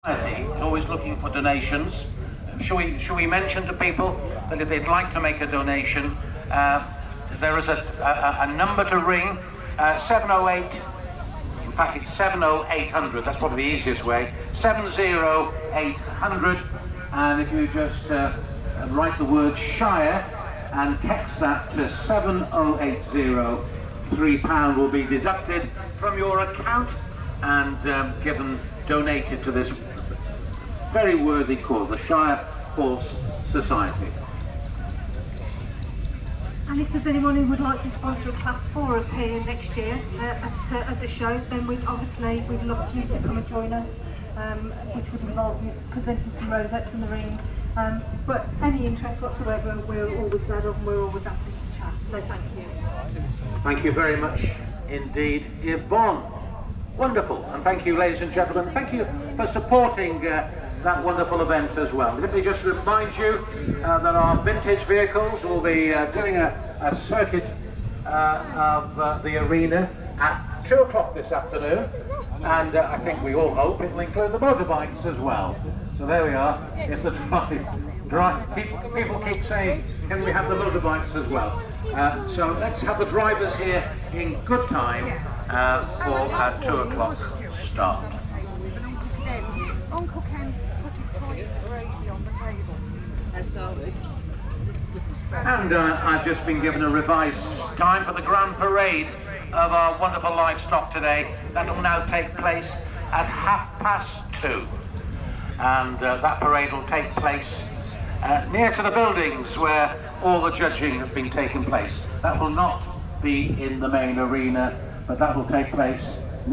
Is always looking for donations. Shall we mention to people that if they'd like to make a donation, there is a number to ring, 708, in fact it's 70800, that's probably the easiest way, 70800, and if you just write the word Shire and text that to 7080, £3 will be deducted from your account and donated to this very worthy cause, the Shire Horse Society. And if there's anyone who would like to sponsor a class for us here next year at the show, then we'd love you to come and join us, which would involve you presenting some rosettes in the ring. But any interest whatsoever, we're always glad of and we're always happy to chat. So thank you. Thank you very much indeed, Yvonne. Wonderful, and thank you, ladies and gentlemen. Thank you for supporting that wonderful event as well. Let me just remind you that our vintage vehicles will be doing a circuit of the arena at 2 o'clock this afternoon, and I think we all hope it will include the motorbikes as well. So there we are. If the people keep saying, can we have the motorbikes as well? So let's have the drivers here in good time for a 2 o'clock start. Uncle Ken put his toys bravely on the table. And I've just been given a revised time for the grand parade of our wonderful livestock today. That will now take place at 2:30. And that parade will take place near to the buildings where all the judging has been taking place. That will not be in the main arena, but that will take place